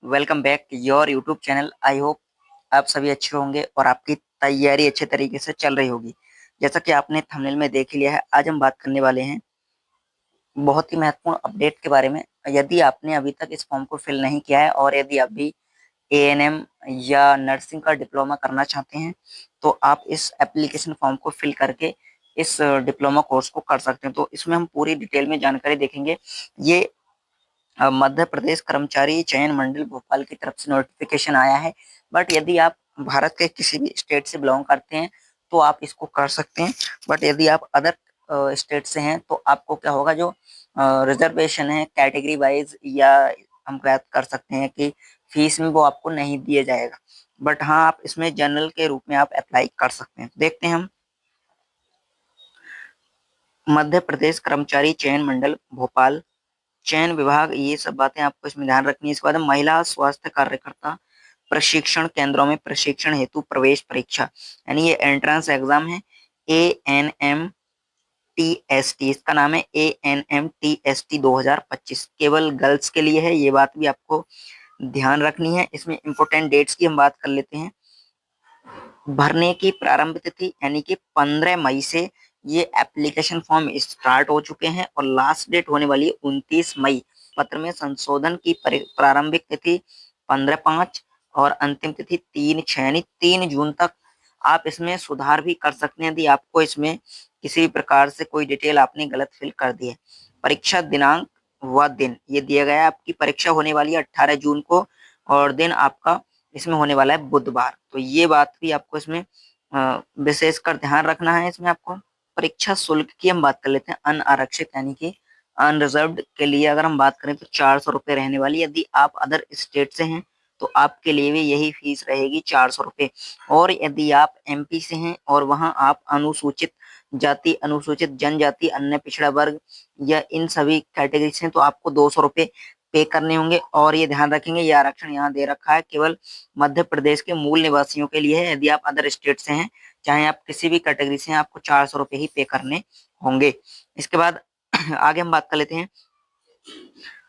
Welcome back your YouTube channel. I hope आप सभी अच्छे होंगे और आपकी तैयारी अच्छे तरीके से चल रही होगी। जैसा कि आपने थंबनेल में देख लिया है, आज हम बात करने वाले हैं बहुत ही महत्वपूर्ण अपडेट के बारे में। यदि आपने अभी तक इस फॉर्म को फिल नहीं किया है और यदि आप भी एएनएम या नर्सिंग का डिप्लोमा करना चाहते हैं तो आप इस एप्लीकेशन फॉर्म को फिल करके इस डिप्लोमा कोर्स को कर सकते हैं। तो इसमें हम पूरी डिटेल में जानकारी देखेंगे। ये मध्य प्रदेश कर्मचारी चयन मंडल भोपाल की तरफ से नोटिफिकेशन आया है। बट यदि आप भारत के किसी भी स्टेट से बिलोंग करते हैं तो आप इसको कर सकते हैं। बट यदि आप अदर स्टेट से हैं तो आपको क्या होगा, जो रिजर्वेशन है कैटेगरी वाइज, या हम बात कर सकते हैं कि फीस में, वो आपको नहीं दिया जाएगा। बट हाँ, आप इसमें जनरल के रूप में आप अप्लाई कर सकते हैं। देखते हैं हम मध्य प्रदेश कर्मचारी चयन मंडल भोपाल चयन विभाग, ये सब बातें आपको इसमें ध्यान रखनी है। इसके बाद महिला स्वास्थ्य कार्यकर्ता प्रशिक्षण केंद्रों में प्रशिक्षण हेतु प्रवेश परीक्षा, यानी ये एंट्रेंस एग्जाम है। ANMTST, इसका नाम है ANMTST 2025, केवल गर्ल्स के लिए है। ये बात भी आपको ध्यान रखनी है। इसमें इंपोर्टेंट डेट्स की हम बात कर लेते हैं। भरने की प्रारंभ तिथि यानी कि 15 मई से ये एप्लीकेशन फॉर्म स्टार्ट हो चुके हैं और लास्ट डेट होने वाली है 29 मई। पत्र में संशोधन की प्रारंभिक तिथि 15/5 और अंतिम तिथि 3/6 यानी 3 जून तक आप इसमें सुधार भी कर सकते हैं यदि आपको इसमें किसी भी प्रकार से कोई डिटेल आपने गलत फिल कर दी है। परीक्षा दिनांक व दिन ये दिया गया है। आपकी परीक्षा होने वाली है 18 जून को और दिन आपका इसमें होने वाला है बुधवार। तो ये बात भी आपको इसमें विशेषकर ध्यान रखना है। इसमें आपको परीक्षा शुल्क की हम बात कर लेते हैं। अनारक्षित यानी कि अनरिजर्व्ड के लिए अगर हम बात करें तो 400 रुपये रहने वाली। यदि आप अदर स्टेट से हैं तो आपके लिए भी यही फीस रहेगी, 400 रुपये। और यदि आप एमपी से हैं और वहां आप अनुसूचित जाति, अनुसूचित जनजाति, अन्य पिछड़ा वर्ग या इन सभी कैटेगरी से हैं तो आपको 200 रुपये पे करने होंगे। और ये ध्यान रखेंगे, ये आरक्षण यहाँ दे रखा है केवल मध्य प्रदेश के मूल निवासियों के लिए है। यदि आप अदर स्टेट से हैं, चाहे आप किसी भी कैटेगरी से हैं, आपको 400 रुपये ही पे करने होंगे। इसके बाद आगे हम बात कर लेते हैं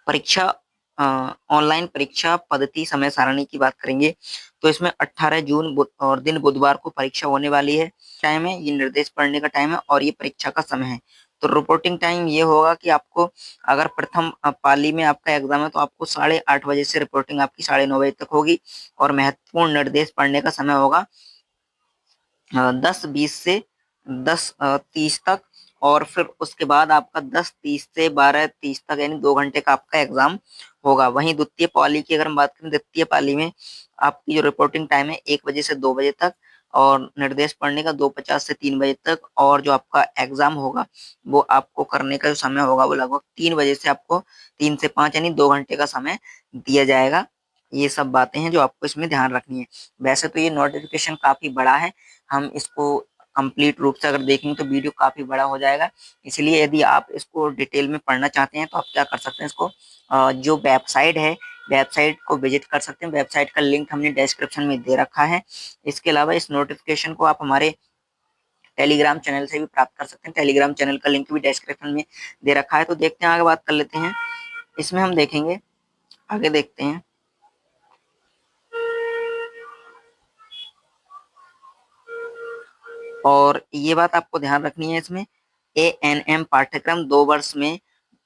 परीक्षा ऑनलाइन परीक्षा पद्धति समय सारणी की बात करेंगे। तो इसमें 18 जून और दिन बुधवार को परीक्षा होने वाली है। टाइम है, ये निर्देश पढ़ने का टाइम है और ये परीक्षा का समय है। तो रिपोर्टिंग टाइम ये होगा कि आपको अगर प्रथम पाली में आपका एग्जाम है तो आपको 8:30 बजे से रिपोर्टिंग आपकी 9:30 बजे तक होगी। और महत्वपूर्ण निर्देश पढ़ने का समय होगा 10:20 से 10:30 तक। और फिर उसके बाद आपका 10:30 से 12:30 तक यानी 2 घंटे का आपका एग्जाम होगा। वहीं द्वितीय पाली की अगर हम बात करें, द्वितीय पाली में आपकी जो रिपोर्टिंग टाइम है 1 बजे से 2 बजे तक और निर्देश पढ़ने का 2:50 से 3 बजे तक। और जो आपका एग्जाम होगा वो आपको करने का जो समय होगा वो लगभग 3 बजे से आपको 3 से 5 यानी 2 घंटे का समय दिया जाएगा। ये सब बातें हैं जो आपको इसमें ध्यान रखनी है। वैसे तो ये नोटिफिकेशन काफी बड़ा है, हम इसको कंप्लीट रूप से अगर देखेंगे तो वीडियो काफी बड़ा हो जाएगा। इसलिए यदि आप इसको डिटेल में पढ़ना चाहते हैं तो आप क्या कर सकते हैं, इसको जो वेबसाइट है, वेबसाइट को विजिट कर सकते हैं। वेबसाइट का लिंक हमने डिस्क्रिप्शन में दे रखा है। इसके अलावा इस नोटिफिकेशन को आप हमारे टेलीग्राम चैनल से भी प्राप्त कर सकते हैं। टेलीग्राम चैनल का लिंक भी डिस्क्रिप्शन में दे रखा है। तो देखते हैं, आगे बात कर लेते हैं। इसमें हम देखेंगे, आगे देखते हैं। और ये बात आपको ध्यान रखनी है, इसमें ANM पाठ्यक्रम 2 वर्ष में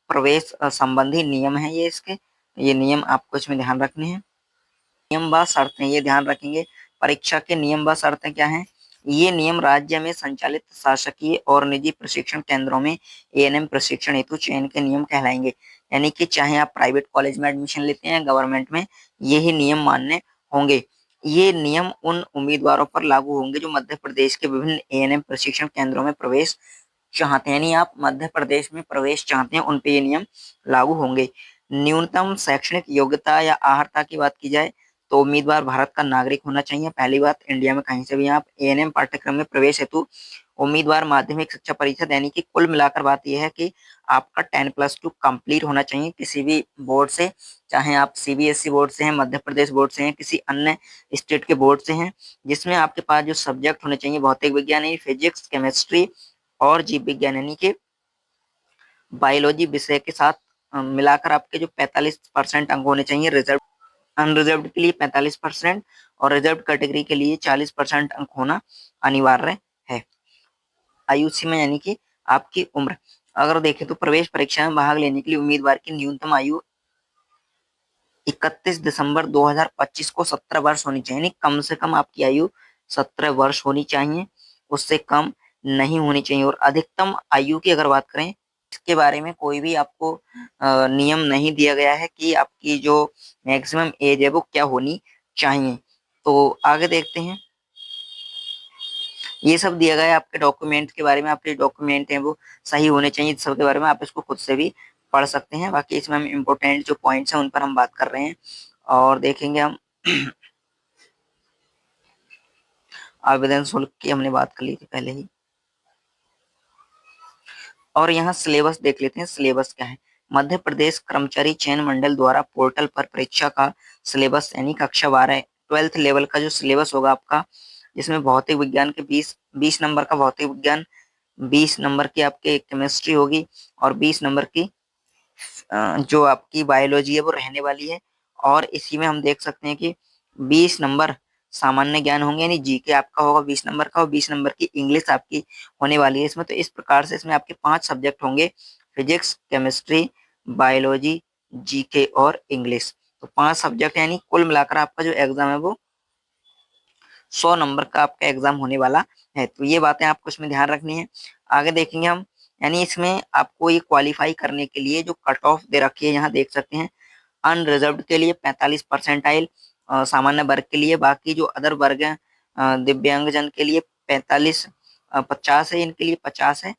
प्रवेश संबंधी नियम है ये इसके। ये नियम आपको इसमें ध्यान रखने हैं। नियम व शर्तें ये ध्यान रखेंगे। परीक्षा के नियम व शर्तें क्या हैं? ये नियम राज्य में संचालित शासकीय और निजी प्रशिक्षण केंद्रों में ANM प्रशिक्षण हेतु चयन के नियम कहलाएंगे। यानी कि चाहे आप प्राइवेट कॉलेज में एडमिशन लेते हैं, गवर्नमेंट में, यही नियम मान्य होंगे। ये नियम उन उम्मीदवारों पर लागू होंगे जो मध्य प्रदेश के विभिन्न ANM प्रशिक्षण केंद्रों में प्रवेश चाहते हैं। यानी आप मध्य प्रदेश में प्रवेश चाहते हैं, उन पे ये नियम लागू होंगे। न्यूनतम शैक्षणिक योग्यता या अर्हता की बात की जाए तो उम्मीदवार भारत का नागरिक होना चाहिए। पहली बात, इंडिया में कहीं से भी आप ANM पाठ्यक्रम में प्रवेश हेतु उम्मीदवार माध्यमिक शिक्षा परिषद, यानी कि कुल मिलाकर बात यह है कि आपका 10+2 कंप्लीट होना चाहिए किसी भी बोर्ड से, चाहे आप CBSE बोर्ड से हैं, मध्य प्रदेश बोर्ड से हैं, किसी अन्य स्टेट के बोर्ड से हैं, जिसमें आपके पास जो सब्जेक्ट होने चाहिए भौतिक विज्ञान यानी फिजिक्स, केमिस्ट्री और जीव विज्ञान यानी कि बायोलॉजी विषय के साथ मिलाकर आपके जो 45% अंक होने चाहिए रिजर्व। अनरिजर्व्ड के लिए 45% और रिजर्व कैटेगरी के लिए 40% अंक होना अनिवार्य है। आयु सीमा यानी कि आपकी उम्र, अगर देखें तो प्रवेश परीक्षा में भाग लेने के लिए उम्मीदवार की न्यूनतम आयु 31 दिसंबर 2025 को 17 वर्ष होनी चाहिए, यानी कम से कम आपकी आयु 17 वर्ष होनी चाहिए, उससे कम नहीं होनी चाहिए। और अधिकतम आयु की अगर बात करें, इसके बारे में कोई भी आपको नियम नहीं दिया गया है कि आपकी जो मैक्सिमम एज है वो क्या होनी चाहिए। तो आगे देखते हैं, ये सब दिया गया है आपके डॉक्यूमेंट के बारे में, आपके डॉक्यूमेंट हैं वो सही होने चाहिए, सब के बारे में आप इसको खुद से भी पढ़ सकते हैं। बाकी इसमें हम इम्पोर्टेंट जो पॉइंट्स हैं उन पर हम बात कर रहे हैं और देखेंगे हम आवेदन शुल्क की हमने बात कर ली थी पहले ही, और यहाँ सिलेबस देख लेते हैं। सिलेबस क्या है? मध्य प्रदेश कर्मचारी चयन मंडल द्वारा पोर्टल पर परीक्षा का सिलेबस यानी कक्षा 12 12th लेवल का जो सिलेबस होगा आपका, जिसमें भौतिक विज्ञान के 20 नंबर का भौतिक विज्ञान, 20 नंबर की आपके केमिस्ट्री होगी और 20 नंबर की जो आपकी बायोलॉजी है वो रहने वाली है। और इसी में हम देख सकते हैं कि 20 नंबर सामान्य ज्ञान होंगे, यानी जीके आपका होगा 20 नंबर का और 20 नंबर की इंग्लिश आपकी होने वाली है इसमें। तो इस प्रकार से इसमें आपके 5 सब्जेक्ट होंगे, फिजिक्स, केमिस्ट्री, बायोलॉजी, जीके और इंग्लिश। तो 5 सब्जेक्ट यानी कुल मिलाकर आपका जो एग्जाम है वो 100 नंबर का आपका एग्जाम होने वाला है। तो ये बातें आपको इसमें ध्यान रखनी है। आगे देखेंगे हम, यानी इसमें आपको ये क्वालिफाई करने के लिए जो कट ऑफ दे रखी है यहाँ देख सकते हैं। अनरिजर्व्ड के लिए 45 परसेंटाइल सामान्य वर्ग के लिए, बाकी जो अदर वर्ग हैं दिव्यांगजन के लिए 45 50 है, इनके लिए 50 है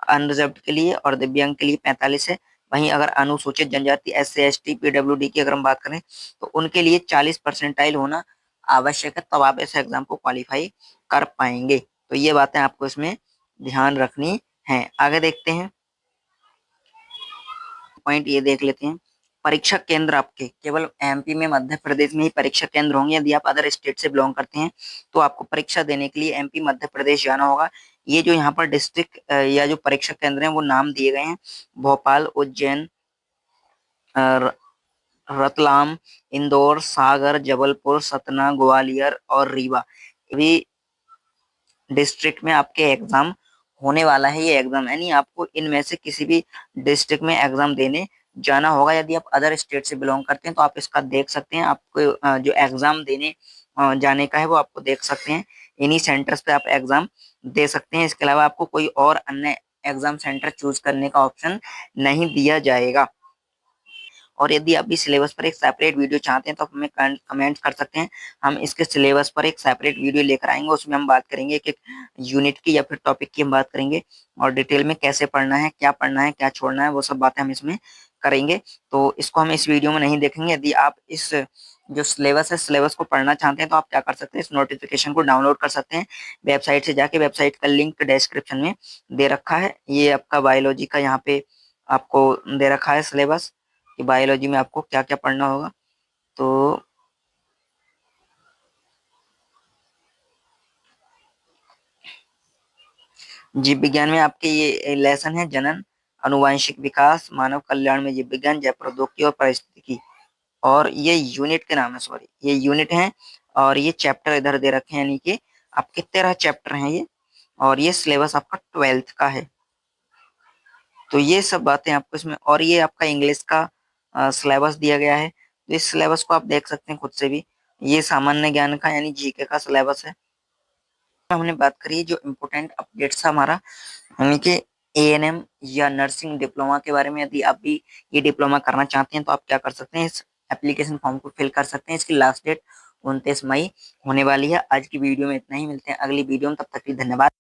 अनरिजर्व्ड के लिए, और दिव्यांग के लिए 45 है। वहीं अगर अनुसूचित जनजाति SC ST PWD की अगर हम बात करें तो उनके लिए 40 परसेंटाइल होना आवश्यक है, तब आप इस एग्जाम को क्वालिफाई कर पाएंगे। तो ये बातें आपको इसमें ध्यान रखनी है। आगे देखते हैं, पॉइंट ये देख लेते हैं। परीक्षा केंद्र आपके केवल MP में, मध्य प्रदेश में ही परीक्षा केंद्र होंगे। यदि आप अदर स्टेट से बिलोंग करते हैं तो आपको परीक्षा देने के लिए MP मध्य प्रदेश जाना होगा। ये जो यहाँ पर डिस्ट्रिक्ट या जो परीक्षा केंद्र हैं वो नाम दिए गए हैं, भोपाल, उज्जैन, रतलाम, इंदौर, सागर, जबलपुर, सतना, ग्वालियर और रीवा। भी डिस्ट्रिक्ट में आपके एग्जाम होने वाला है। ये एग्जाम यानी आपको इनमें से किसी भी डिस्ट्रिक्ट में एग्जाम देने जाना होगा। यदि आप अदर स्टेट से बिलोंग करते हैं तो आप इसका देख सकते हैं, आपको जो एग्जाम देने जाने का है वो आपको देख सकते हैं। इन्हीं सेंटर्स पे आप एग्जाम दे सकते हैं। इसके अलावा आपको कोई और अन्य एग्जाम सेंटर चूज करने का ऑप्शन नहीं दिया जाएगा। और यदि आप इस सिलेबस पर एक सेपरेट वीडियो चाहते हैं तो हमें कमेंट कर सकते हैं, हम इसके सिलेबस पर एक सेपरेट वीडियो लेकर आएंगे। उसमें हम बात करेंगे एक एक यूनिट की या फिर टॉपिक की हम बात करेंगे और डिटेल में कैसे पढ़ना है, क्या छोड़ना है, वो सब बातें हम इसमें करेंगे। तो इसको हम इस वीडियो में नहीं देखेंगे। यदि आप इस जो सिलेबस है सिलेबस को पढ़ना चाहते हैं तो आप क्या कर सकते हैं, इस नोटिफिकेशन को डाउनलोड कर सकते हैं वेबसाइट से जाके। वेबसाइट का लिंक डिस्क्रिप्शन में दे रखा है। ये आपका बायोलॉजी का यहाँ पे आपको दे रखा है सिलेबस कि बायोलॉजी में आपको क्या क्या पढ़ना होगा। तो जीव विज्ञान में आपके ये लेसन है, जनन, अनुवांशिक विकास, मानव कल्याण में जीव विज्ञान, जैव प्रौद्योगिकी और पारिस्थितिकी। और ये यूनिट के नाम है, सॉरी ये यूनिट है और ये चैप्टर इधर दे रखे हैं, यानी कि आपके 13 चैप्टर हैं ये, और ये सिलेबस आपका 12th का है। तो ये सब बातें आपको इसमें, और ये आपका इंग्लिश का सिलेबस दिया गया है। तो इस सिलेबस को आप देख सकते हैं खुद से भी। ये सामान्य ज्ञान का यानी जीके का सिलेबस है। हमने बात करी जो इम्पोर्टेंट अपडेट्स हमारा, यानी कि ANM या नर्सिंग डिप्लोमा के बारे में। यदि आप भी ये डिप्लोमा करना चाहते हैं तो आप क्या कर सकते हैं, इस एप्लीकेशन फॉर्म को फिल कर सकते हैं। इसकी लास्ट डेट 29 मई होने वाली है। आज की वीडियो में इतना ही, मिलते हैं अगली वीडियो में, तब तक के लिए धन्यवाद।